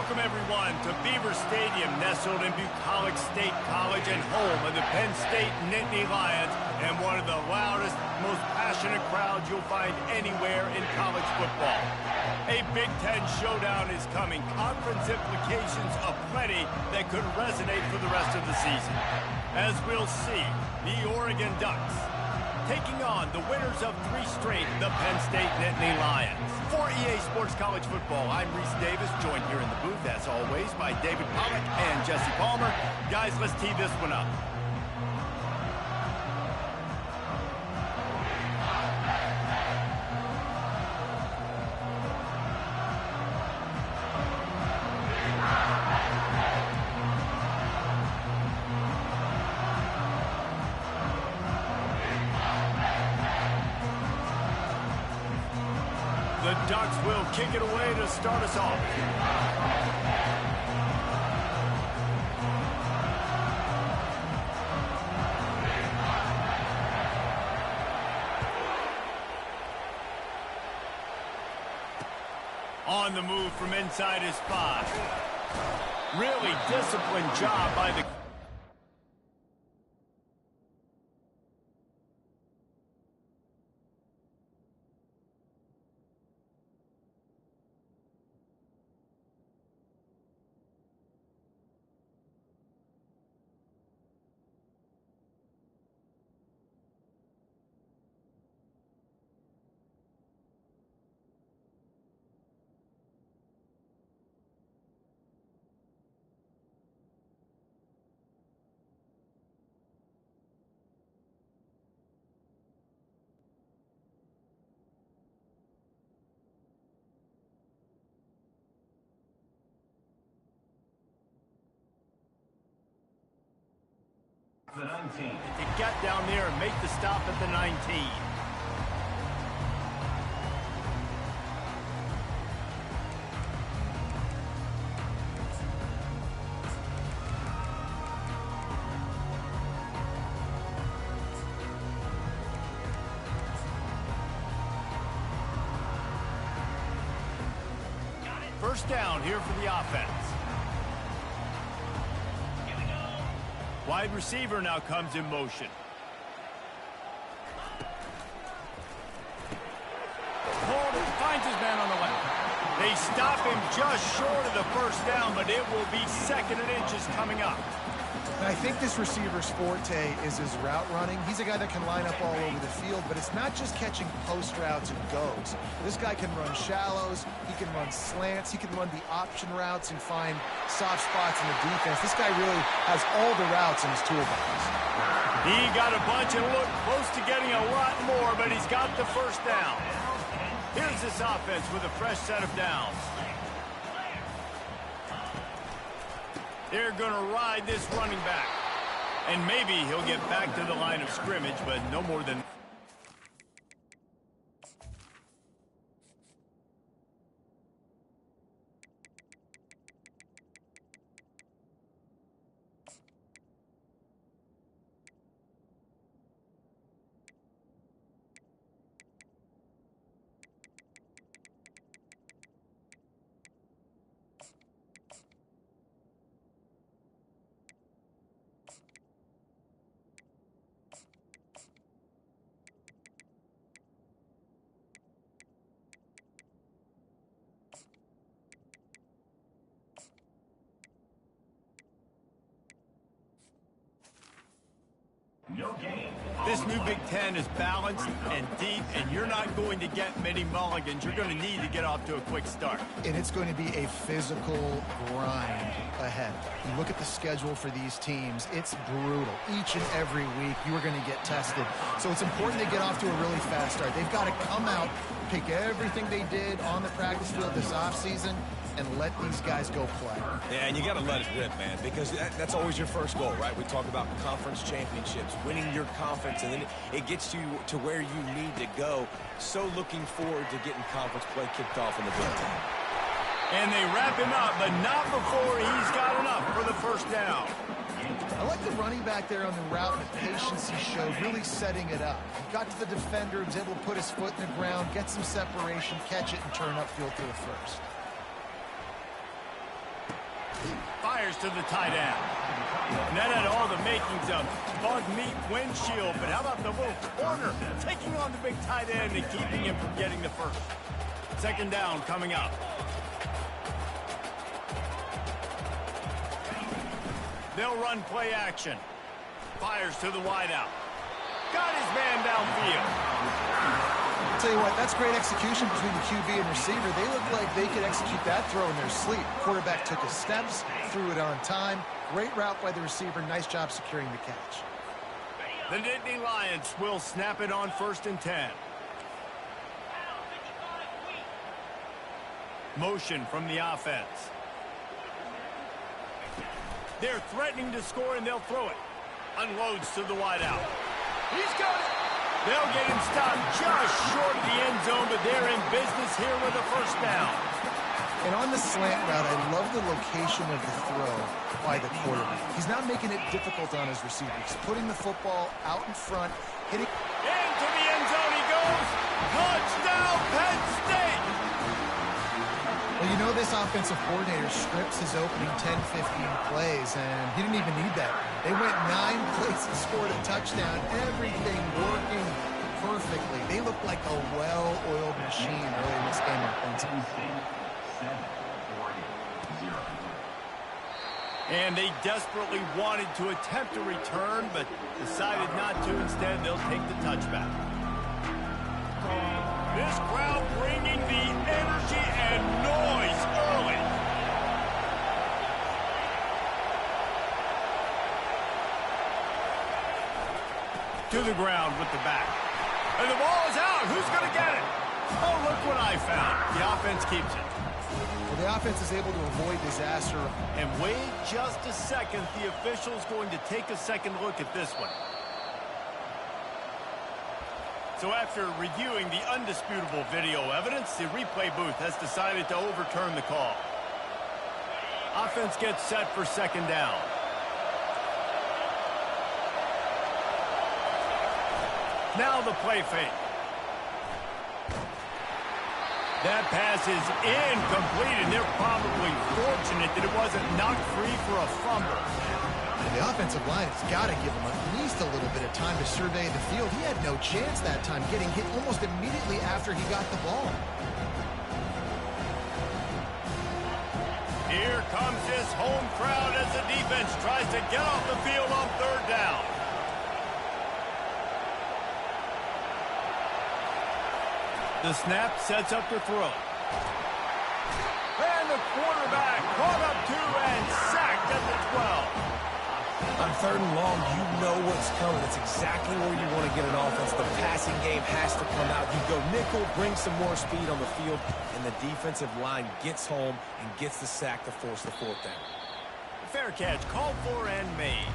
Welcome, everyone, to Beaver Stadium, nestled in Bucolic State College and home of the Penn State Nittany Lions, and one of the loudest, most passionate crowds you'll find anywhere in college football. A Big Ten showdown is coming, conference implications aplenty that could resonate for the rest of the season. As we'll see, the Oregon Ducks taking on the winners of 3 straight, the Penn State Nittany Lions. For EA Sports College Football, I'm Reese Davis, joined here in the booth, as always, by David Pollack and Jesse Palmer. Guys, let's tee this one up. The Ducks will kick it away to start us off. On the move from inside his 5. Really disciplined job by the... The 19. To get down there and make the stop at the 19. First down here for the offense. Wide receiver now comes in motion. Holden finds his man on the left. They stop him just short of the first down, but it will be 2nd and inches coming up. And I think this receiver's forte is his route running. He's a guy that can line up all over the field, but it's not just catching post routes and goes. This guy can run shallows, he can run slants, he can run the option routes and find soft spots in the defense. This guy really has all the routes in his toolbox. He got a bunch and looked close to getting a lot more, but he's got the first down. Here's this offense with a fresh set of downs. They're going to ride this running back. And maybe he'll get back to the line of scrimmage, but no more than... No game. This new Big Ten is balanced and deep, and you're not going to get many mulligans. You're going to need to get off to a quick start. And it's going to be a physical grind ahead. You look at the schedule for these teams, it's brutal. Each and every week, you are going to get tested. So it's important they get off to a really fast start. They've got to come out, pick everything they did on the practice field this offseason, and let these guys go play. Yeah, and you got to let it rip, man, because that's always your first goal, right? We talk about conference championships, winning your conference, and then it gets you to where you need to go. So looking forward to getting conference play kicked off in the Big Ten. And they wrap him up, but not before he's got enough for the first down. I like the running back there on the route and the patience he showed, really setting it up. He got to the defender, was able to put his foot in the ground, get some separation, catch it, and turn upfield for the first. Fires to the tight end. And that had all the makings of bug meat windshield, but how about the little corner taking on the big tight end and keeping him from getting the first? Second down coming up. They'll run play action. Fires to the wideout. Got his man downfield. I'll tell you what, that's great execution between the QB and receiver. They look like they could execute that throw in their sleep. Quarterback took his steps, threw it on time. Great route by the receiver. Nice job securing the catch. The Nittany Lions will snap it on 1st and 10. Motion from the offense. They're threatening to score, and they'll throw it. Unloads to the wideout. He's got it. They'll get him stopped just short of the end zone, but they're in business here with a first down. And on the slant route, I love the location of the throw by the quarterback. He's not making it difficult on his receiver. He's putting the football out in front, hitting. Into the end zone he goes. Touchdown, Penn State. Well, you know this offensive coordinator scripts his opening 10, 15 plays, and he didn't even need that. They went 9 plays and scored a touchdown. Everything working perfectly. They look like a well-oiled machine early in this game on Penn State. And they desperately wanted to attempt a return, but decided not to. Instead, they'll take the touchback. This crowd bringing the energy and noise early. To the ground with the back. And the ball is out. Who's going to get it? Oh, look what I found. The offense keeps it. Well, the offense is able to avoid disaster. And wait just a second. The official's going to take a second look at this one. So after reviewing the undisputable video evidence, the replay booth has decided to overturn the call. Offense gets set for second down. Now the play fake. That pass is incomplete, and they're probably fortunate that it wasn't knocked free for a fumble. The offensive line has got to give him at least a little bit of time to survey the field. He had no chance that time, getting hit almost immediately after he got the ball. Here comes this home crowd as the defense tries to get off the field on third down. The snap sets up the throw. And the quarterback brought up 2 and sacked at the 12. On third and long, you know what's coming. It's exactly where you want to get an offense. The passing game has to come out. You go nickel, bring some more speed on the field, and the defensive line gets home and gets the sack to force the 4th down. Fair catch called for and made.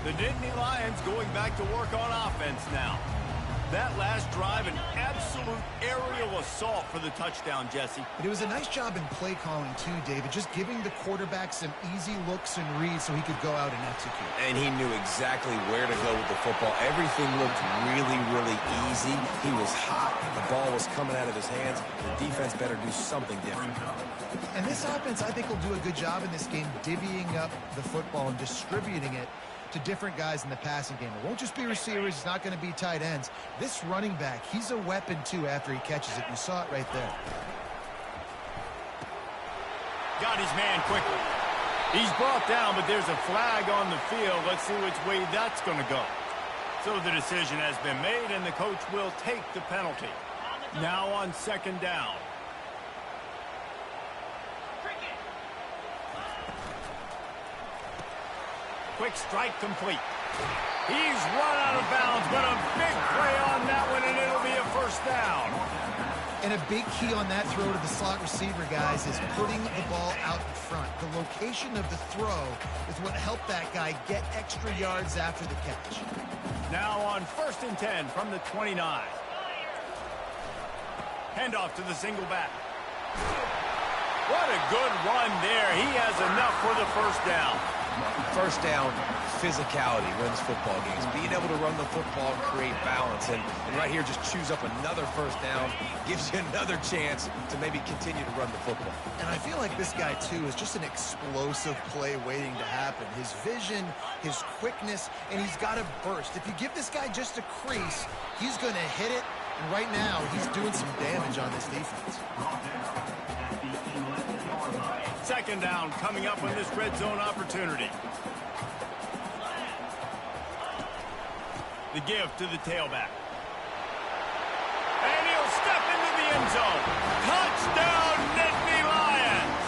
The Nittany Lions going back to work on offense now. That last drive, an absolute aerial assault for the touchdown, Jesse. But it was a nice job in play calling, too, David, just giving the quarterback some easy looks and reads so he could go out and execute. And he knew exactly where to go with the football. Everything looked really, really easy. He was hot. The ball was coming out of his hands. The defense better do something different. And this offense, I think, will do a good job in this game divvying up the football and distributing it to different guys in the passing game. It won't just be receivers. It's not going to be tight ends. This running back, he's a weapon, too, after he catches it. You saw it right there. Got his man quickly. He's brought down, but there's a flag on the field. Let's see which way that's going to go. So the decision has been made, and the coach will take the penalty. Now on second down. Quick strike complete. He's run out of bounds, but a big play on that one, and it'll be a first down. And a big key on that throw to the slot receiver, guys, is putting the ball out in front. The location of the throw is what helped that guy get extra yards after the catch. Now on 1st and 10 from the 29. Handoff to the single back. What a good run there. He has enough for the first down. First down, physicality wins football games. Being able to run the football and create balance. And right here, just choose up another first down. Gives you another chance to maybe continue to run the football. And I feel like this guy, too, is just an explosive play waiting to happen. His vision, his quickness, and he's got to burst. If you give this guy just a crease, he's going to hit it. And right now, he's doing some damage on this defense. Second down coming up on this red zone opportunity. The give to the tailback. And he'll step into the end zone. Touchdown, Nittany Lions!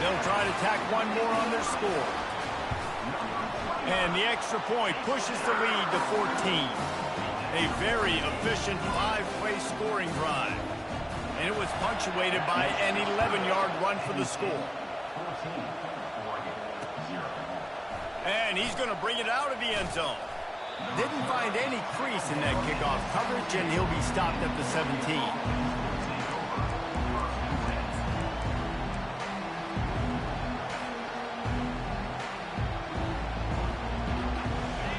They'll try to tack one more on their score. And the extra point pushes the lead to 14. A very efficient 5-play scoring drive. And it was punctuated by an 11-yard run for the score. And he's going to bring it out of the end zone. Didn't find any crease in that kickoff coverage, and he'll be stopped at the 17.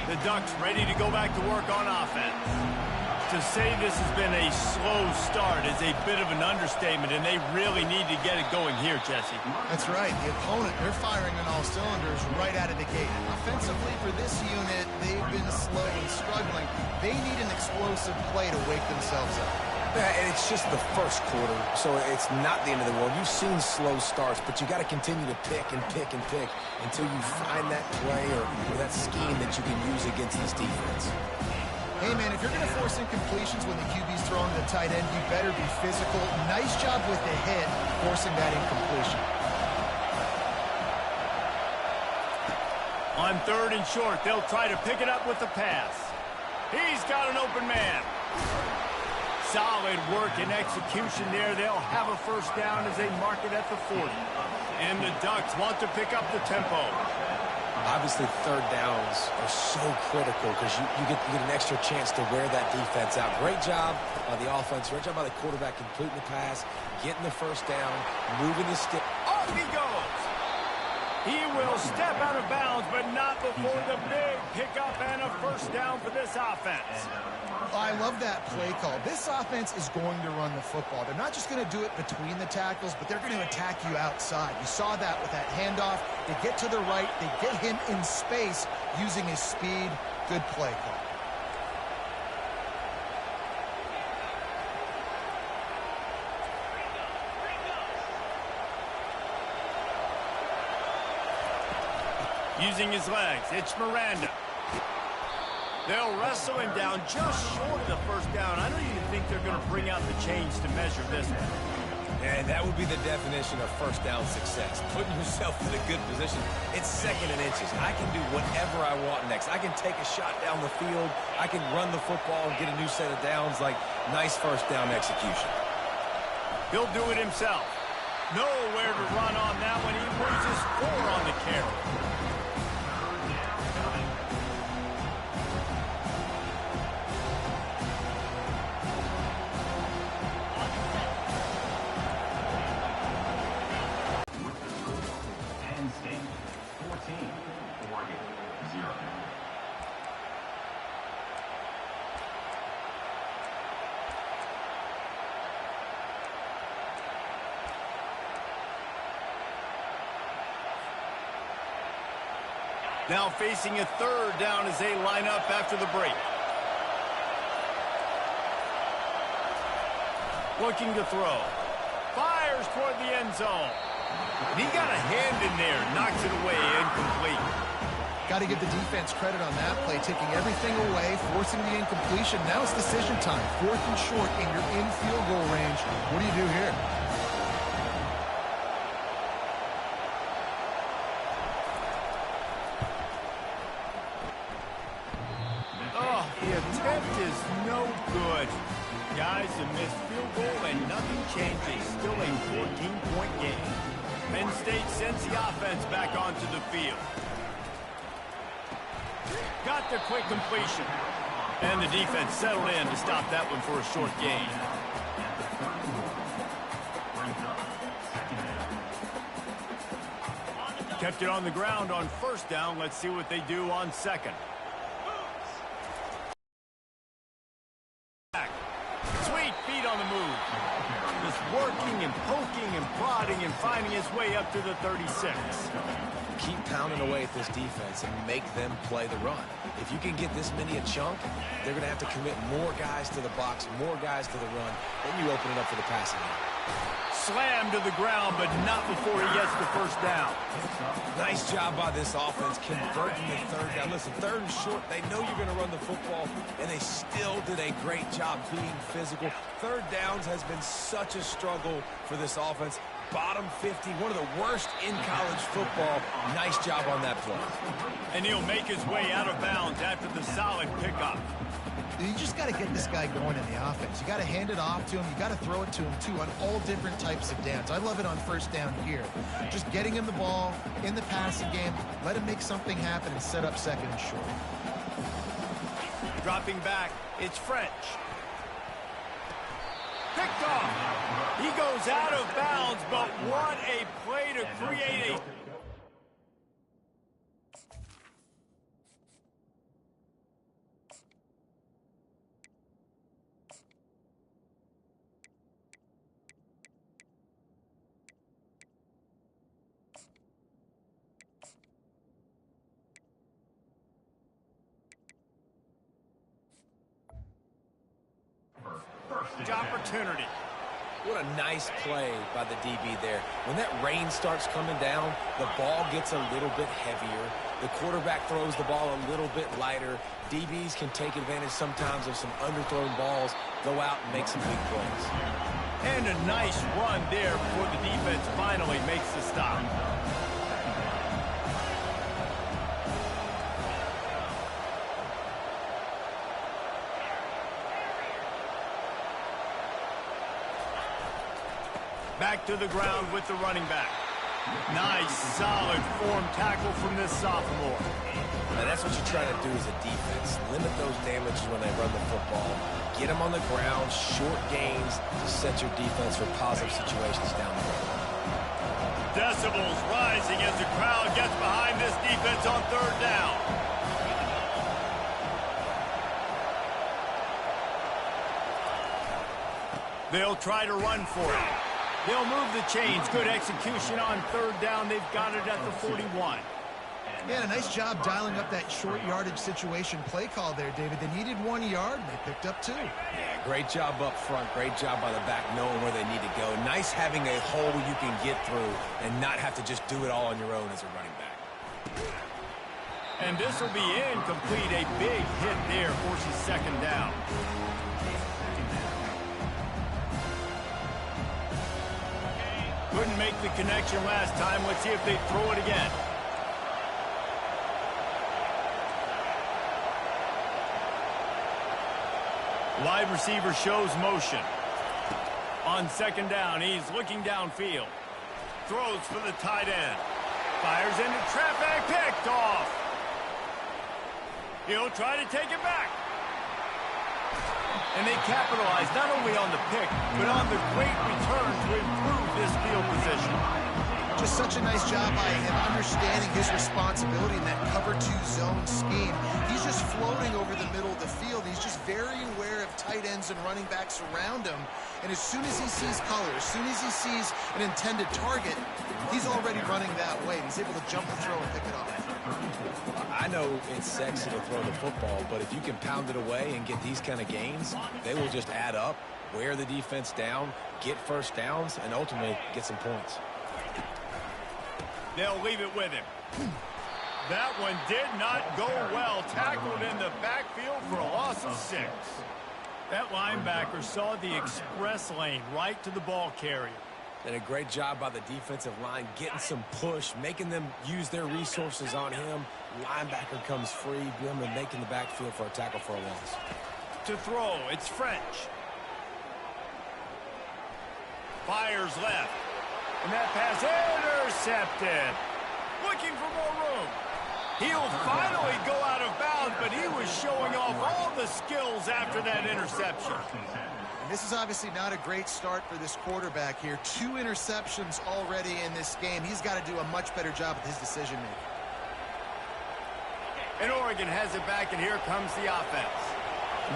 The Ducks ready to go back to work on offense. To say this has been a slow start is a bit of an understatement, and they really need to get it going here, Jesse. That's right. The opponent, they're firing on all cylinders right out of the gate. Offensively, for this unit, they've been slow and struggling. They need an explosive play to wake themselves up. Yeah, and it's just the first quarter, so it's not the end of the world. You've seen slow starts, but you got to continue to pick and pick and pick until you find that play or that scheme that you can use against this defense. Hey, man, if you're going to force incompletions when the QB's throwing to the tight end, you better be physical. Nice job with the hit, forcing that incompletion. On 3rd and short, they'll try to pick it up with the pass. He's got an open man. Solid work and execution there. They'll have a first down as they mark it at the 40. And the Ducks want to pick up the tempo. Obviously, third downs are so critical because you get an extra chance to wear that defense out. Great job by the offense. Great job by the quarterback completing the pass, getting the first down, moving the stick. Off he goes. He will step out of bounds, but not before the big pickup and a first down for this offense. I love that play call. This offense is going to run the football. They're not just going to do it between the tackles, but they're going to attack you outside. You saw that with that handoff. They get to the right. They get him in space using his speed. Good play call. Using his legs, it's Miranda. They'll wrestle him down just short of the first down. I don't even think they're going to bring out the chains to measure this one. And that would be the definition of first down success. Putting yourself in a good position. It's 2nd and inches. I can do whatever I want next. I can take a shot down the field. I can run the football and get a new set of downs. Like, nice first down execution. He'll do it himself. Nowhere to run on that one. He loses 4 on the carry. Penn State 14, Oregon 0. Now facing a 3rd down as they line up after the break. Looking to throw. Fires toward the end zone. And he got a hand in there, knocks it away, incomplete. Got to give the defense credit on that play, taking everything away, forcing the incompletion. Now it's decision time. 4th and short, and you're in field goal range. What do you do here? Oh, the attempt is no good. Guys, a missed field goal and nothing changes. Still a 14-point game. Penn State sends the offense back onto the field. Got the quick completion. And the defense settled in to stop that one for a short gain. kept it on the ground on first down. Let's see what they do on second. Sweet feet on the move. Just working and poking and prodding and finding his way up to the 36. Keep pounding away at this defense and make them play the run. If you can get this many a chunk, they're going to have to commit more guys to the box, more guys to the run. Then you open it up for the passing game. Slammed to the ground, but not before he gets the first down. Nice job by this offense converting the third down. Listen, third and short, they know you're going to run the football, and they still did a great job being physical. Third downs has been such a struggle for this offense. Bottom 50, one of the worst in college football. Nice job on that play. And he'll make his way out of bounds after the solid pickup. You just got to get this guy going in the offense. You got to hand it off to him. You got to throw it to him, too, on all different types of downs. I love it on first down here. Just getting him the ball in the passing game, let him make something happen and set up second and short. Dropping back, it's French. Picked off. He goes out of bounds, but what a play to create a... opportunity. What a nice play by the DB there. When that rain starts coming down, the ball gets a little bit heavier. The quarterback throws the ball a little bit lighter. DBs can take advantage sometimes of some underthrown balls, go out and make some big plays. And a nice run there before the defense finally makes the stop. Back to the ground with the running back. Nice, solid form tackle from this sophomore. Now that's what you're trying to do as a defense. Limit those damages when they run the football. Get them on the ground, short gains to set your defense for positive situations down the road. Decibels rising as the crowd gets behind this defense on third down. They'll try to run for it. They'll move the chains. Good execution on third down. They've got it at the 41. Yeah, a nice job dialing up that short yardage situation play call there, David. They needed 1 yard, and they picked up 2. Yeah, great job up front. Great job by the back knowing where they need to go. Nice having a hole you can get through and not have to just do it all on your own as a running back. And this will be incomplete. A big hit there forces second down. Couldn't make the connection last time. Let's see if they throw it again. Wide receiver shows motion. On second down, he's looking downfield. Throws for the tight end. Fires into traffic, picked off. He'll try to take it back. And they capitalize not only on the pick, but on the great return to improve this field position. Just such a nice job by him understanding his responsibility in that cover 2 zone scheme. He's just floating over the middle of the field. He's just very aware of tight ends and running backs around him. And as soon as he sees color, as soon as he sees an intended target, he's already running that way. He's able to jump the throw and pick it off. I know it's sexy to throw the football, but if you can pound it away and get these kind of gains, they will just add up, wear the defense down, get first downs, and ultimately get some points. They'll leave it with him. That one did not go well. Tackled in the backfield for a loss of 6. That linebacker saw the express lane right to the ball carrier. And a great job by the defensive line getting some push, making them use their resources on him. Linebacker comes free, him and making the backfield for a tackle for a loss. To throw, it's French. Fires left. And that pass intercepted. Looking for more room. He'll finally go out of bounds, but he was showing off all the skills after that interception. And this is obviously not a great start for this quarterback here. 2 interceptions already in this game. He's got to do a much better job with his decision-making. And Oregon has it back, and here comes the offense.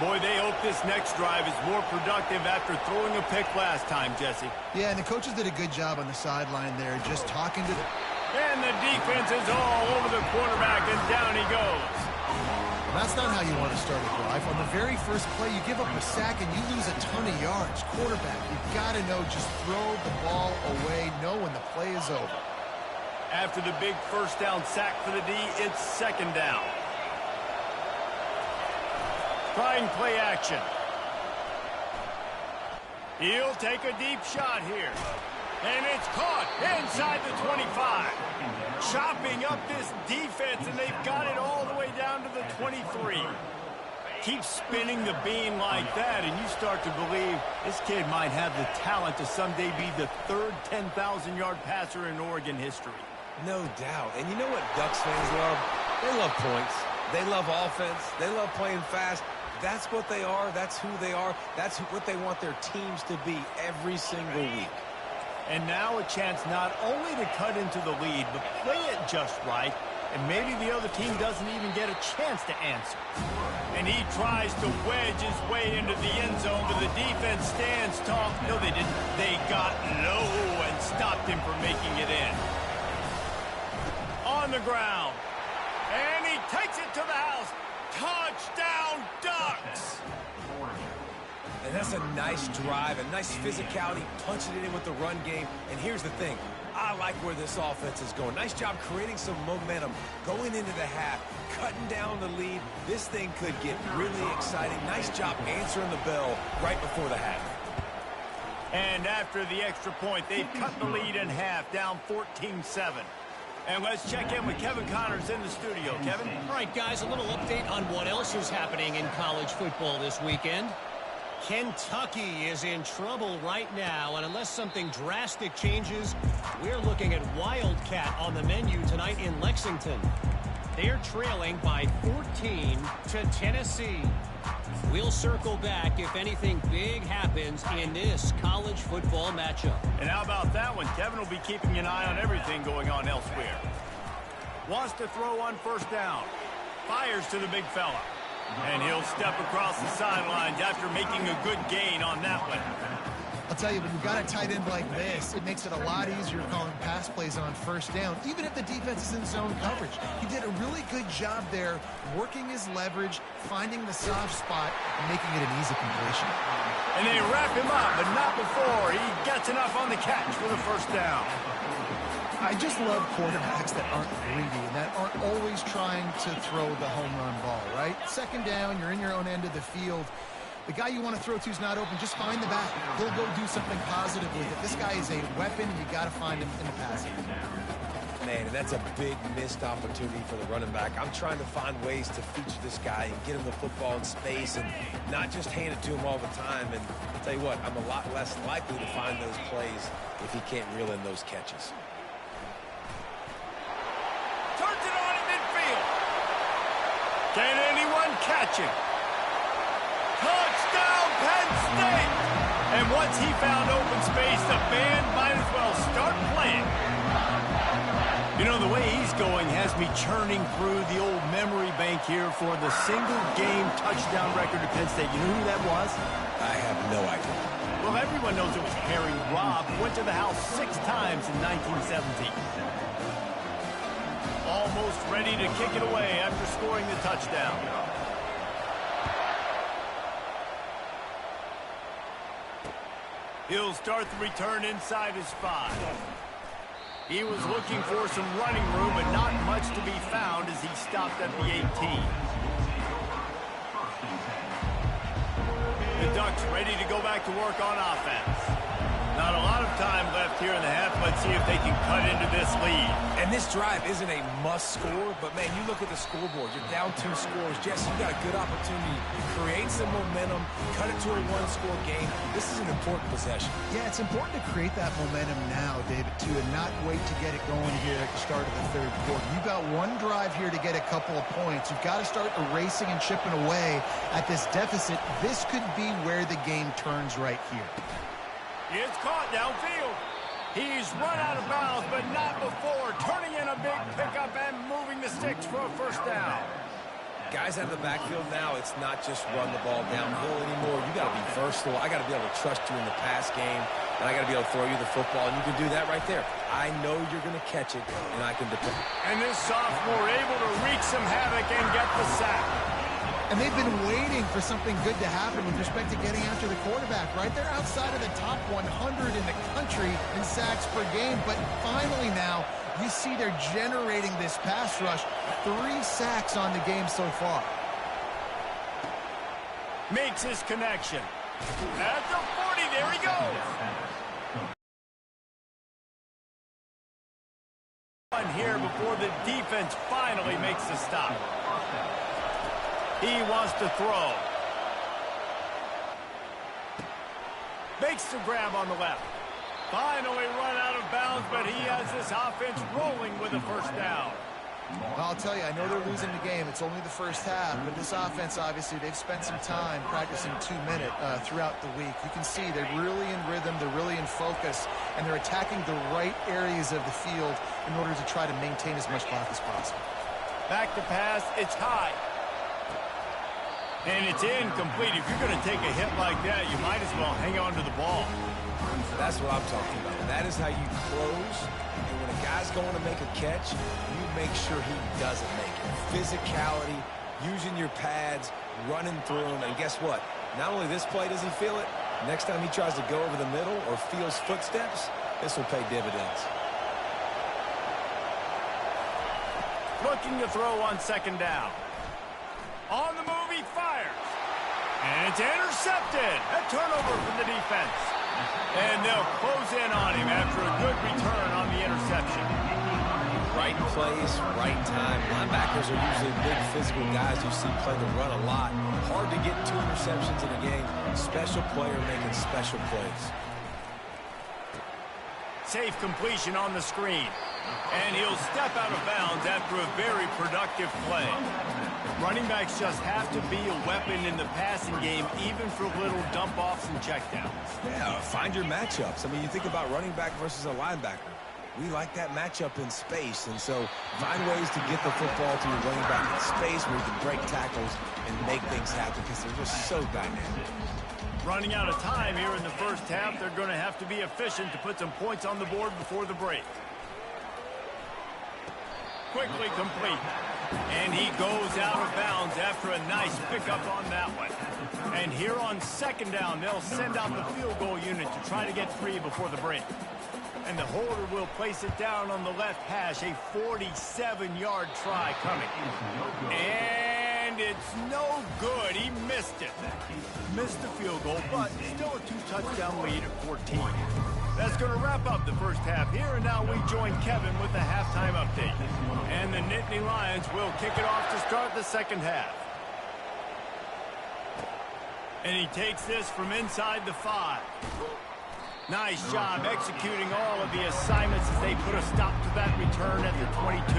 Boy, they hope this next drive is more productive after throwing a pick last time, Jesse. Yeah, and the coaches did a good job on the sideline there, just talking to the... And the defense is all over the quarterback, and down he goes. That's not how you want to start a drive. On the very first play, you give up a sack and you lose a ton of yards. Quarterback, you've got to know, just throw the ball away, know when the play is over. After the big first down sack for the D, it's second down. Trying play action. He'll take a deep shot here. And it's caught inside the 25. Chopping up this defense, and they've got it all the way down to the 23. Keep spinning the beam like that, and you start to believe this kid might have the talent to someday be the third 10,000-yard passer in Oregon history. No doubt. And you know what Ducks fans love? They love points. They love offense. They love playing fast. That's what they are. That's who they are. That's what they want their teams to be every single week. And now a chance not only to cut into the lead, but play it just right, and maybe the other team doesn't even get a chance to answer. And he tries to wedge his way into the end zone, but the defense stands tall. No, they didn't. They got low and stopped him from making it in. On the ground. And he takes it to the house. Touchdown, Ducks! And that's a nice drive, a nice physicality, punching it in with the run game. And here's the thing. I like where this offense is going. Nice job creating some momentum, going into the half, cutting down the lead. This thing could get really exciting. Nice job answering the bell right before the half. And after the extra point, they've cut the lead in half, down 14-7. And let's check in with Kevin Connors in the studio. Kevin? All right, guys, a little update on what else is happening in college football this weekend. Kentucky is in trouble right now, and unless something drastic changes, we're looking at Wildcat on the menu tonight in Lexington. They're trailing by 14 to Tennessee. We'll circle back if anything big happens in this college football matchup. And how about that one? Kevin will be keeping an eye on everything going on elsewhere. Wants to throw on first down. Fires to the big fella. And he'll step across the sidelines after making a good gain on that one. I'll tell you, when you've got a tight end like this, it makes it a lot easier calling pass plays on first down, even if the defense is in zone coverage. He did a really good job there, working his leverage, finding the soft spot, and making it an easy completion. And they wrap him up, but not before he gets enough on the catch for the first down. I just love quarterbacks that aren't greedy and that aren't always trying to throw the home run ball, right? Second down, you're in your own end of the field. The guy you want to throw to is not open. Just find the back. He'll go do something positive with it. This guy is a weapon, and you got to find him in the passing. Man, and that's a big missed opportunity for the running back. I'm trying to find ways to feature this guy and get him the football in space and not just hand it to him all the time. And I'll tell you what, I'm a lot less likely to find those plays if he can't reel in those catches. Turns it on in midfield. Can anyone catch him? Touchdown, Penn State! And once he found open space, the band might as well start playing. You know, the way he's going has me churning through the old memory bank here for the single-game touchdown record of Penn State. You know who that was? I have no idea. Well, everyone knows it was Harry Robb, who went to the house 6 times in 1917. Almost ready to kick it away after scoring the touchdown. He'll start the return inside his 5. He was looking for some running room, but not much to be found as he stopped at the 18. The Ducks ready to go back to work on offense. Not a lot of time left here in the half. Let's see if they can cut into this lead. And this drive isn't a must score, but, man, you look at the scoreboard. You're down 2 scores. Jesse, you got a good opportunity to create some momentum, cut it to a 1-score game. This is an important possession. Yeah, it's important to create that momentum now, David, too, and not wait to get it going here at the start of the third quarter. You've got one drive here to get a couple of points. You've got to start erasing and chipping away at this deficit. This could be where the game turns right here. It's caught downfield. He's run out of bounds, but not before turning in a big pickup and moving the sticks for a first down. Guys out of the backfield now, it's not just run the ball downhill anymore. You got to be versatile. I got to be able to trust you in the pass game, and I got to be able to throw you the football, and you can do that right there. I know you're going to catch it, and I can depend. And this sophomore able to wreak some havoc and get the sack. And they've been waiting for something good to happen with respect to getting after the quarterback, right? They're outside of the top 100 in the country in sacks per game, but finally now you see they're generating this pass rush. 3 sacks on the game so far. Makes his connection. At the 40, there he goes. One here before the defense finally makes the stop. He wants to throw. Makes the grab on the left. Finally run out of bounds, but he has this offense rolling with a first down. I'll tell you, I know they're losing the game. It's only the first half, but this offense, obviously, they've spent some time practicing 2-minute throughout the week. You can see they're really in rhythm, they're really in focus, and they're attacking the right areas of the field in order to try to maintain as much clock as possible. Back to pass, it's high. And it's incomplete. If you're going to take a hit like that, you might as well hang on to the ball. That's what I'm talking about. That is how you close. And when a guy's going to make a catch, you make sure he doesn't make it. Physicality, using your pads, running through him. And guess what? Not only this play does he feel it, next time he tries to go over the middle or feels footsteps, this will pay dividends. Looking to throw on second down. On the move, he fires. And it's intercepted. A turnover from the defense. And they'll close in on him after a good return on the interception. Right place, right time. Linebackers are usually big physical guys you see play the run a lot. Hard to get 2 interceptions in a game. Special player making special plays. Safe completion on the screen. And he'll step out of bounds after a very productive play. Running backs just have to be a weapon in the passing game, even for little dump-offs and checkdowns. Yeah, find your matchups. I mean, you think about running back versus a linebacker. We like that matchup in space, and so find ways to get the football to your running back in space where you can break tackles and make things happen because they're just so dynamic. Running out of time here in the first half, they're going to have to be efficient to put some points on the board before the break. Quickly complete. And he goes out of bounds after a nice pickup on that one. And here on second down, they'll send out the field goal unit to try to get free before the break. And the holder will place it down on the left hash, a 47-yard try coming. And it's no good. He missed it. Missed the field goal, but still a 2-touchdown lead at 14. That's going to wrap up the first half here, and now we join Kevin with the halftime update. And the Nittany Lions will kick it off to start the second half. And he takes this from inside the 5. Nice job executing all of the assignments as they put a stop to that return at the 22.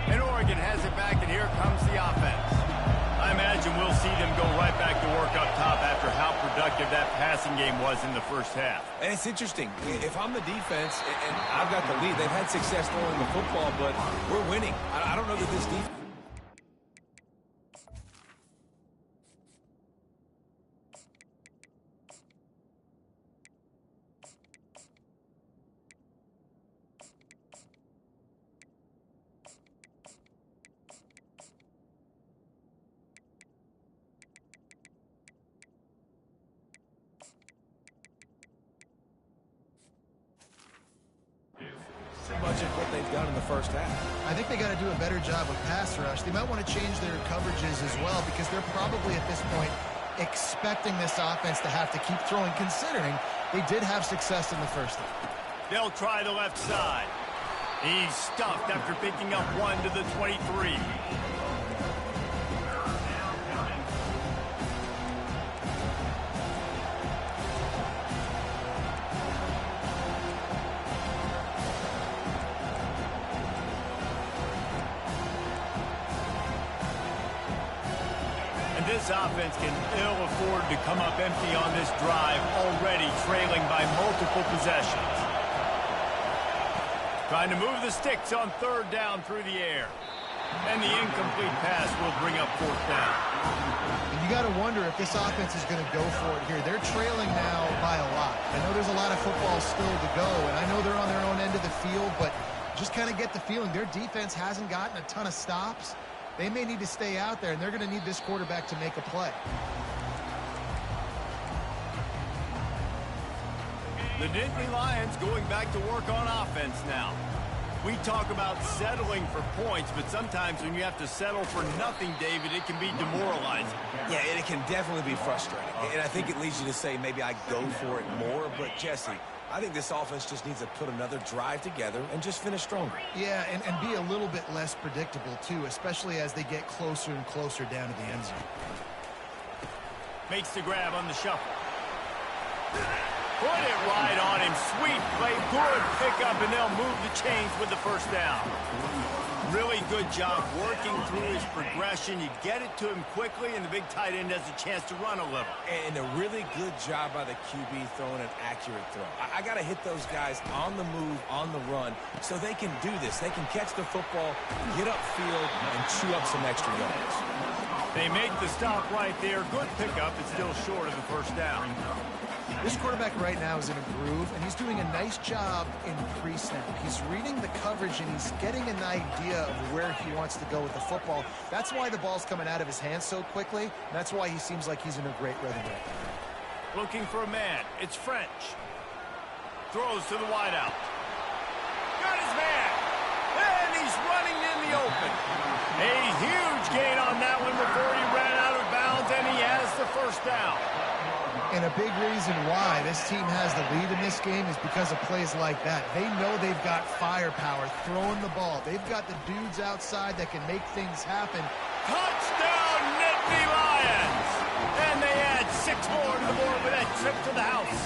And Oregon has it back, and here comes the offense. I imagine we'll see them go right back to work up top after how productive that passing game was in the first half. And it's interesting. If I'm the defense and I've got the lead, they've had success throwing the football, but we're winning. I don't know that this defense... much of what they've done in the first half. I think they got to do a better job with pass rush. They might want to change their coverages as well because they're probably at this point expecting this offense to have to keep throwing, considering they did have success in the first half. They'll try the left side. He's stuffed after picking up 1 to the 23. This offense can ill afford to come up empty on this drive, already trailing by multiple possessions. Trying to move the sticks on 3rd down through the air. And the incomplete pass will bring up 4th down. And you got to wonder if this offense is going to go for it here. They're trailing now by a lot. I know there's a lot of football still to go, and I know they're on their own end of the field, but just kind of get the feeling their defense hasn't gotten a ton of stops. They may need to stay out there, and they're going to need this quarterback to make a play. The Nittany Lions going back to work on offense now. We talk about settling for points, but sometimes when you have to settle for nothing, David, it can be demoralizing. Yeah, and it can definitely be frustrating. And I think it leads you to say maybe I go for it more. But, Jesse, I think this offense just needs to put another drive together and just finish stronger. Yeah, and be a little bit less predictable, too, especially as they get closer and closer down to the end zone. Makes the grab on the shuffle. Put it right on him. Sweet play. Good pickup, and they'll move the chains with the 1st down. Really good job working through his progression. You get it to him quickly, and the big tight end has a chance to run a little. And a really good job by the QB throwing an accurate throw. I got to hit those guys on the move, on the run, so they can do this. They can catch the football, get upfield, and chew up some extra yards. They make the stop right there. Good pickup. It's still short of the 1st down. This quarterback right now is in a groove, and he's doing a nice job in pre-snap. He's reading the coverage, and he's getting an idea of where he wants to go with the football. That's why the ball's coming out of his hands so quickly, and that's why he seems like he's in a great rhythm right now. Looking for a man. It's French. Throws to the wideout. Got his man. And he's running in the open. A huge gain on that one before he ran out of bounds, and he has the 1st down. And a big reason why this team has the lead in this game is because of plays like that. They know they've got firepower throwing the ball. They've got the dudes outside that can make things happen. Touchdown, Nittany Lions! And they add 6 more to the board with that trip to the house.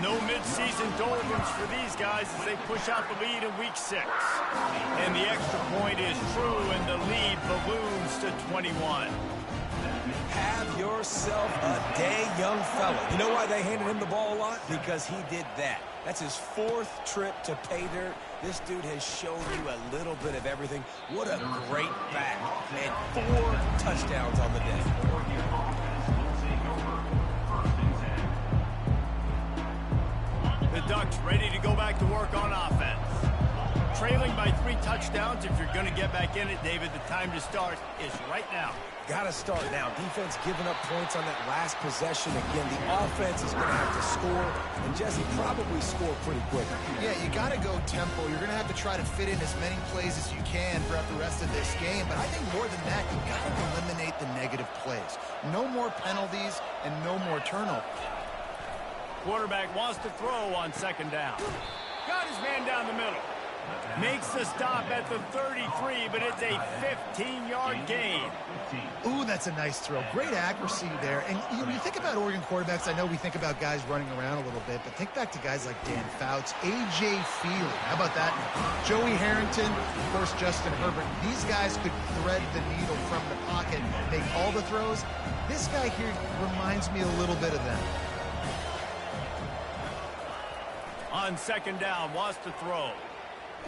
No midseason doldrums for these guys as they push out the lead in Week 6. And the extra point is true, and the lead balloons to 21. Have yourself a day, young fella. You know why they handed him the ball a lot? Because he did that. That's his 4th trip to pay dirt. This dude has shown you a little bit of everything. What a great back. And 4 touchdowns on the day. The Ducks ready to go back to work on offense. Trailing by 3 touchdowns. If you're going to get back in it, David, the time to start is right now. Got to start now. Defense giving up points on that last possession. Again, the offense is going to have to score, and Jesse probably score pretty quick. Yeah, you got to go tempo. You're going to have to try to fit in as many plays as you can throughout the rest of this game, but I think more than that, you got to eliminate the negative plays. No more penalties and no more turnovers. Quarterback wants to throw on 2nd down. Got his man down the middle. Makes the stop at the 33, but it's a 15-yard gain. Ooh, that's a nice throw. Great accuracy there. And you think about Oregon quarterbacks, I know we think about guys running around a little bit, but think back to guys like Dan Fouts, A.J. Feely. How about that? Joey Harrington, of course, Justin Herbert. These guys could thread the needle from the pocket, make all the throws. This guy here reminds me a little bit of them. On 2nd down, wants to throw.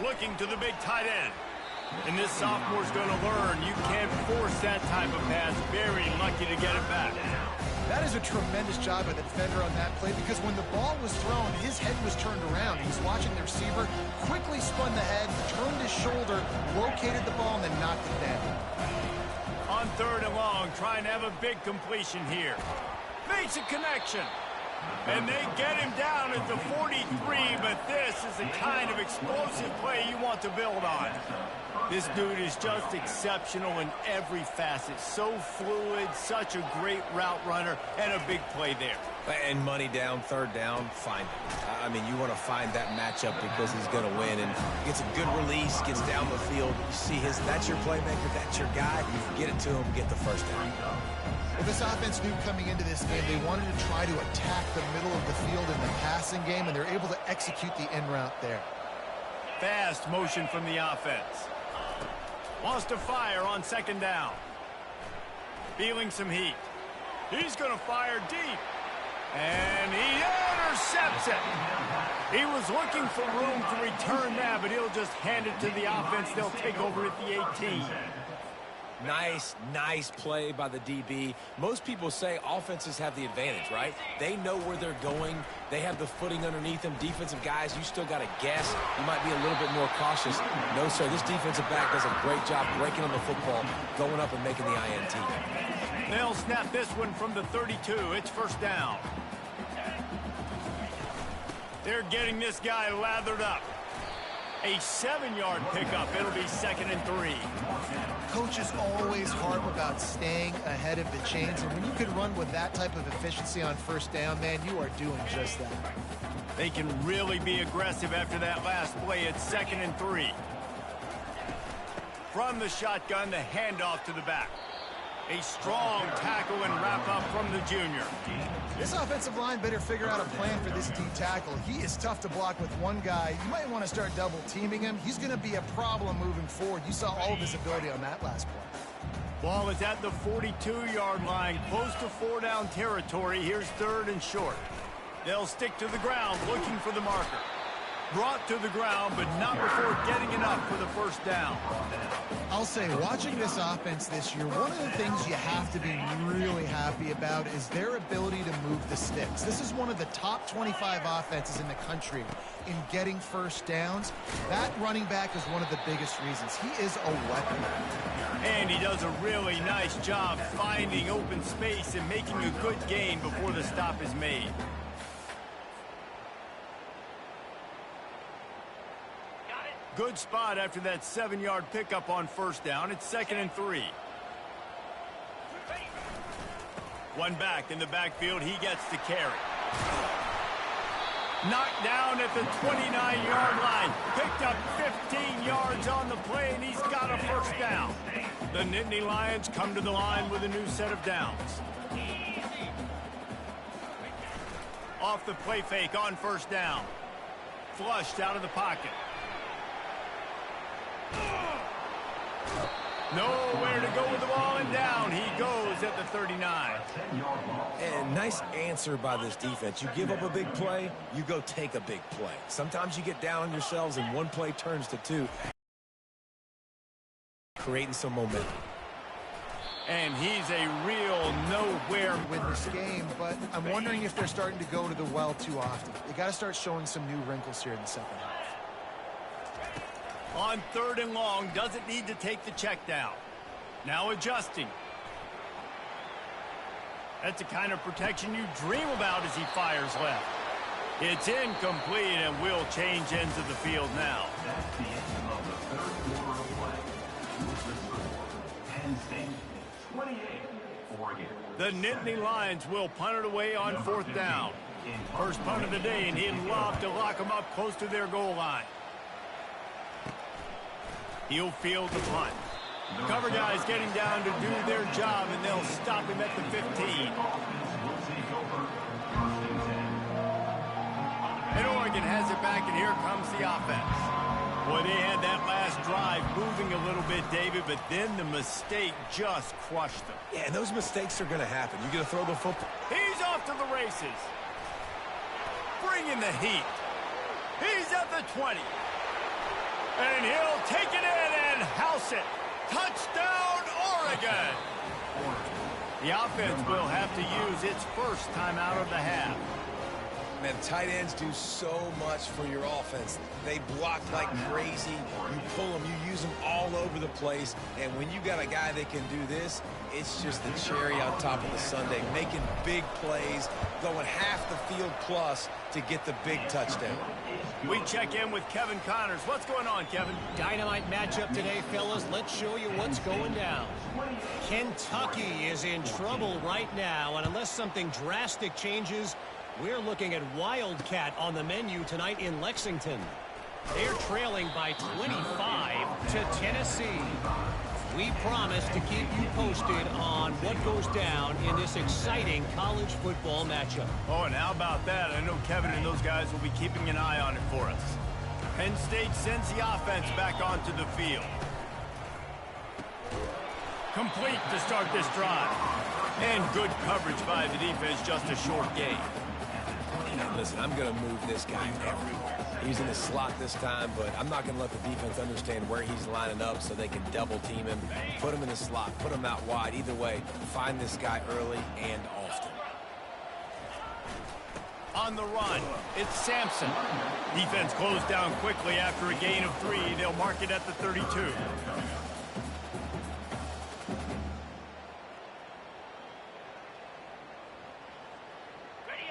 Looking to the big tight end. And this sophomore's going to learn you can't force that type of pass. Very lucky to get it back. That is a tremendous job by the defender on that play because when the ball was thrown, his head was turned around. He was watching the receiver, quickly spun the head, turned his shoulder, located the ball, and then knocked it down. On 3rd and long, trying to have a big completion here. Makes a connection. And they get him down at the 43, but this is the kind of explosive play you want to build on. This dude is just exceptional in every facet. So fluid, such a great route runner, and a big play there. And money down, third down, find it. I mean, you want to find that matchup because he's going to win. And gets a good release, gets down the field. You see that's your playmaker, that's your guy. Get it to him, get the first down. Well, this offense knew coming into this game they wanted to try to attack the middle of the field in the passing game, and they're able to execute the in route there. Fast motion from the offense. Wants to fire on second down. Feeling some heat. He's going to fire deep. And he intercepts it. He was looking for room to return that, but he'll just hand it to the offense. They'll take over at the 18. Nice play by the DB. Most people say offenses have the advantage, right? They know where they're going. They have the footing underneath them. Defensive guys, you still got to guess. You might be a little bit more cautious. No, sir, this defensive back does a great job breaking on the football, going up and making the INT. They'll snap this one from the 32. It's first down. They're getting this guy lathered up. A 7-yard pickup. It'll be 2nd and 3. Coaches always harp about staying ahead of the chains, and when you can run with that type of efficiency on first down, man, you are doing just that. They can really be aggressive after that last play. It's 2nd and 3. From the shotgun, the handoff to the back. A strong tackle and wrap up from the junior. This offensive line better figure out a plan for this D tackle. He is tough to block with one guy. You might want to start double teaming him. He's going to be a problem moving forward. You saw all of his ability on that last play. Ball is at the 42-yard line, close to 4-down territory. Here's 3rd and short. They'll stick to the ground looking for the marker. Brought to the ground, but not before getting enough for the first down. I'll say, watching this offense this year, one of the things you have to be really happy about is their ability to move the sticks. This is one of the top 25 offenses in the country in getting first downs. That running back is one of the biggest reasons. He is a weapon. And he does a really nice job finding open space and making a good gain before the stop is made. Good spot after that 7-yard pickup on first down. It's 2nd and 3. One back in the backfield. He gets to carry. Knocked down at the 29-yard line. Picked up 15 yards on the play, and he's got a first down. The Nittany Lions come to the line with a new set of downs. Off the play fake on first down. Flushed out of the pocket. Nowhere to go with the ball, and down he goes at the 39. And nice answer by this defense. You give up a big play, you go take a big play. Sometimes you get down on yourselves and one play turns to 2. Creating some momentum. And he's a real nowhere win this game, but I'm wondering if they're starting to go to the well too often. They got to start showing some new wrinkles here in the second half. On 3rd and long, doesn't need to take the check down. Now adjusting. That's the kind of protection you dream about as he fires left. It's incomplete and will change ends of the field now. That's the end of the 3rd quarter of play. With the score, Penn State 28, Oregon. The Nittany Lions will punt it away on 4th down. First punt of the day, and he'd love to lock them up close to their goal line. He'll field the punt. Cover guys getting down to do their job, and they'll stop him at the 15. And Oregon has it back, and here comes the offense. Boy, they had that last drive moving a little bit, David, but then the mistake just crushed them. Yeah, and those mistakes are going to happen. You're going to throw the football. He's off to the races. Bringing the heat. He's at the 20. And he'll take it in and house it. Touchdown, Oregon! The offense will have to use its first timeout of the half. Man, tight ends do so much for your offense. They block like crazy. You pull them, you use them all over the place. And when you got a guy that can do this, it's just the cherry on top of the sundae, making big plays, going half the field plus to get the big touchdown. We check in with Kevin Connors. What's going on, Kevin? Dynamite matchup today, fellas. Let's show you what's going down. Kentucky is in trouble right now, and unless something drastic changes, we're looking at Wildcat on the menu tonight in Lexington. They're trailing by 25 to Tennessee. We promise to keep you posted on what goes down in this exciting college football matchup. Oh, and how about that? I know Kevin and those guys will be keeping an eye on it for us. Penn State sends the offense back onto the field. Complete to start this drive. And good coverage by the defense, just a short gain. Listen, I'm going to move this guy everywhere. He's in the slot this time, but I'm not going to let the defense understand where he's lining up so they can double team him, put him in the slot, put him out wide. Either way, find this guy early and often. On the run, it's Sampson. Defense closed down quickly after a gain of 3. They'll mark it at the 32.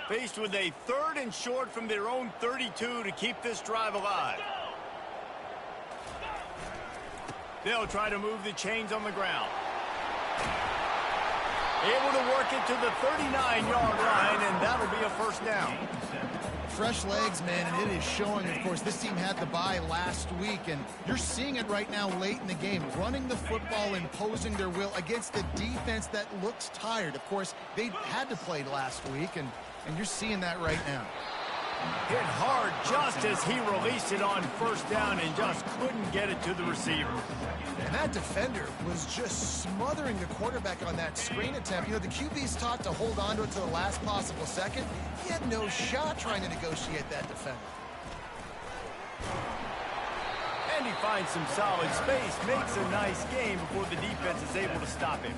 Faced with a 3rd and short from their own 32 to keep this drive alive. They'll try to move the chains on the ground. Able to work it to the 39-yard line, and that'll be a first down. Fresh legs, man, and it is showing. Of course, this team had the bye last week, and you're seeing it right now late in the game. Running the football, imposing their will against a defense that looks tired. Of course, they had to play last week, and you're seeing that right now. Hit hard just as he released it on first down and just couldn't get it to the receiver. And that defender was just smothering the quarterback on that screen attempt. You know, the QB's taught to hold on to it to the last possible second. He had no shot trying to negotiate that defender. And he finds some solid space, makes a nice game before the defense is able to stop him.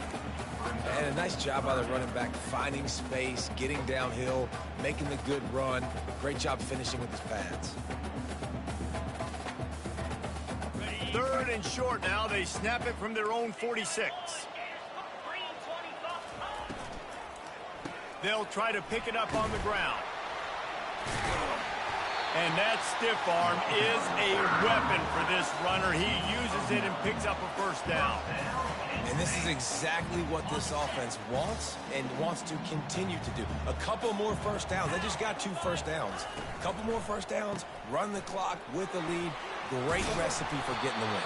And a nice job by the running back, finding space, getting downhill, making the good run. Great job finishing with his pads. 3rd and short now. They snap it from their own 46. They'll try to pick it up on the ground. And that stiff arm is a weapon for this runner. He uses it and picks up a first down. And this is exactly what this offense wants and wants to continue to do. A couple more first downs. They just got 2 first downs. A couple more first downs, run the clock with the lead. Great recipe for getting the win.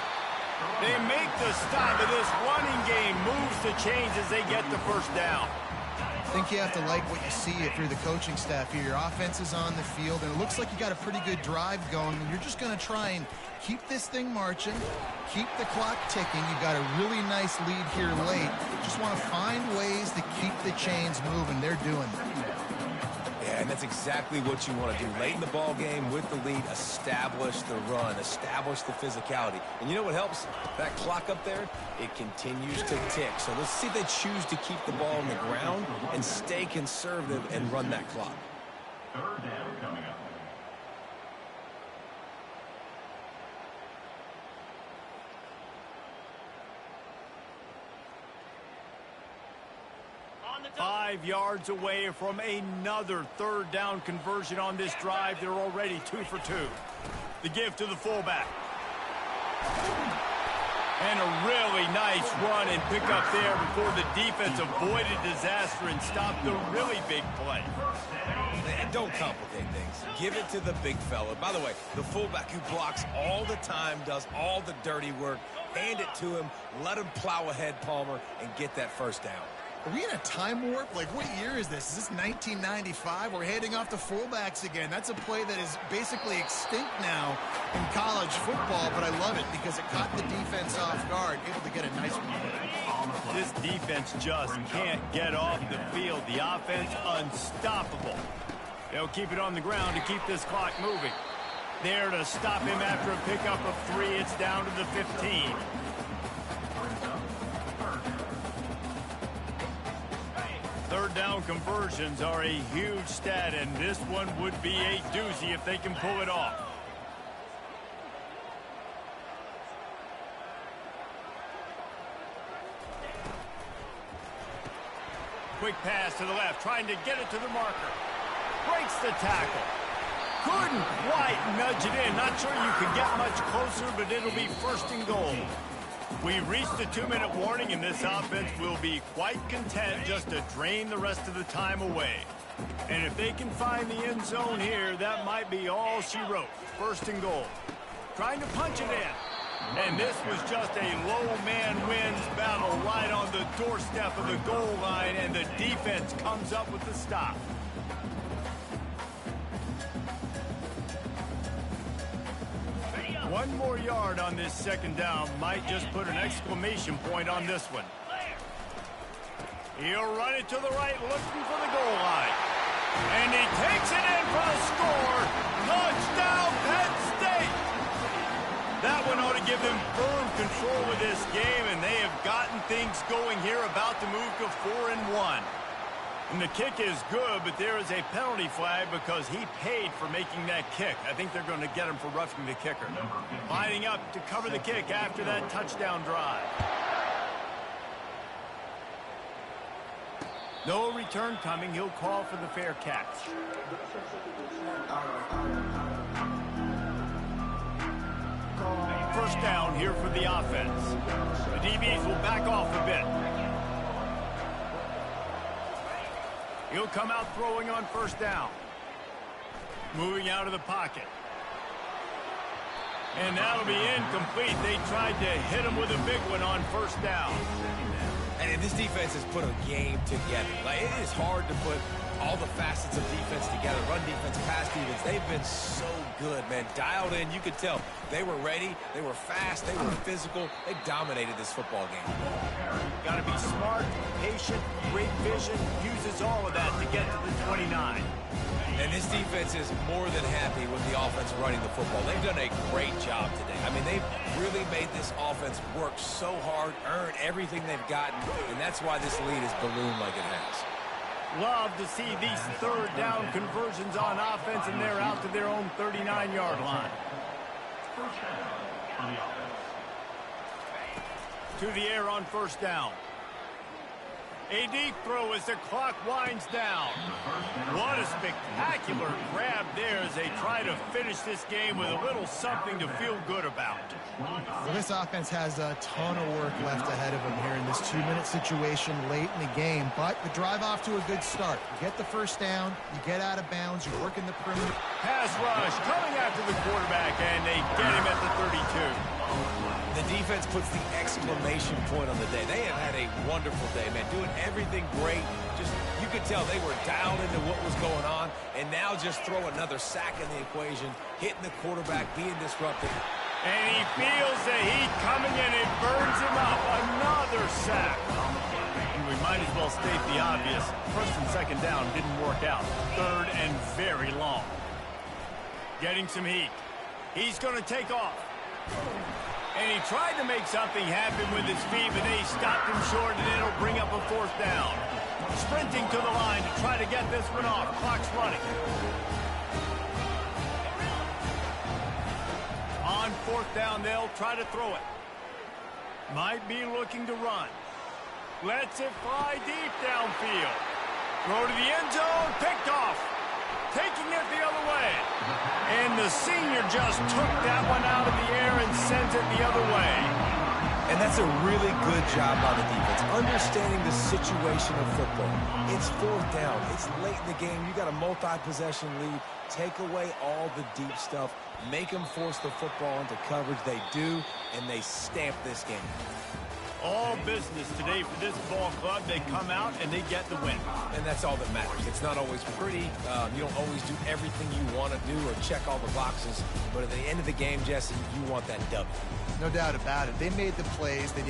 They make the stop of this running game, moves the chains as they get the first down. I think you have to like what you see through the coaching staff here. Your offense is on the field, and it looks like you got a pretty good drive going, and you're just going to try and keep this thing marching, keep the clock ticking. You've got a really nice lead here late. Just want to find ways to keep the chains moving. They're doing that. Yeah, and that's exactly what you want to do. Late in the ball game with the lead, establish the run, establish the physicality. And you know what helps? That clock up there, it continues to tick. So let's see if they choose to keep the ball on the ground and stay conservative and run that clock. 3rd down coming up. On the 5 yards away from another 3rd down conversion on this drive. They're already 2 for 2. The give to the fullback. And a really nice run and pick up there before the defense avoided disaster and stopped the really big play. And don't complicate things. Give it to the big fella. By the way, the fullback who blocks all the time, does all the dirty work. Hand it to him. Let him plow ahead, Palmer, and get that first down. Are we in a time warp? Like, what year is this? Is this 1995? We're handing off to fullbacks again. That's a play that is basically extinct now in college football, but I love it because it caught the defense off guard, able to get a nice one. This defense just can't get off the field. The offense unstoppable. They'll keep it on the ground to keep this clock moving. There to stop him after a pickup of 3. It's down to the 15. Third down down conversions are a huge stat, and this one would be a doozy if they can pull it off. Quick pass to the left, trying to get it to the marker. Breaks the tackle. Couldn't quite nudge it in. Not sure you could get much closer, but it'll be first and goal. We've reached the 2-minute warning, and this offense will be quite content just to drain the rest of the time away. And if they can find the end zone here, that might be all she wrote. First and goal. Trying to punch it in. And this was just a low man wins battle right on the doorstep of the goal line, and the defense comes up with the stop. One more yard on this second down might just put an exclamation point on this one. He'll run it to the right, looking for the goal line. And he takes it in for the score. Touchdown, Penn State! That one ought to give them firm control of this game, and they have gotten things going here, about to move to 4-1. And the kick is good, but there is a penalty flag because he paid for making that kick. I think they're going to get him for roughing the kicker. Lining up to cover the kick after that touchdown drive. No return coming. He'll call for the fair catch. First down here for the offense. The DBs will back off a bit. He'll come out throwing on first down. Moving out of the pocket. And that'll be incomplete. They tried to hit him with a big one on first down. And this defense has put a game together. Like, it is hard to put all the facets of defense together. Run defense, pass defense. They've been so good, man. Dialed in. You could tell they were ready. They were fast. They were physical. They dominated this football game. Got to be smart, patient, great vision. Uses all of that to get to the 29. And this defense is more than happy with the offense running the football. They've done a great job today. I mean, they've really made this offense work so hard, earn everything they've gotten, and that's why this lead has ballooned like it has. Love to see these third down conversions on offense, and they're out to their own 39-yard line. To the air on first down. A deep throw as the clock winds down. What a spectacular grab there as they try to finish this game with a little something to feel good about. Well, this offense has a ton of work left ahead of them here in this 2-minute situation late in the game, but the drive off to a good start. You get the first down, you get out of bounds, you work in the perimeter. Pass rush coming after the quarterback, and they get him at the 32. The defense puts the exclamation point on the day. They have had a wonderful day, man. Doing everything great. Just, you could tell they were dialed into what was going on, and now just throw another sack in the equation, hitting the quarterback, being disruptive. And he feels the heat coming in. It burns him up. Another sack. And we might as well state the obvious. First and second down didn't work out. Third and very long. Getting some heat. He's going to take off. And he tried to make something happen with his feet, but they stopped him short, and it'll bring up a fourth down. Sprinting to the line to try to get this one off. Clock's running. On fourth down, they'll try to throw it. Might be looking to run. Lets it fly deep downfield. Throw to the end zone, picked off. Taking it the other way. And the senior just took that one out of the air and sends it the other way. And that's a really good job by the defense, understanding the situation of football. It's fourth down. It's late in the game. You got a multi-possession lead. Take away all the deep stuff. Make them force the football into coverage. They do, and they stamp this game. All business today for this ball club. They come out and they get the win. And that's all that matters. It's not always pretty. You don't always do everything you want to do or check all the boxes. But at the end of the game, Jesse, you want that W. No doubt about it. They made the plays. They did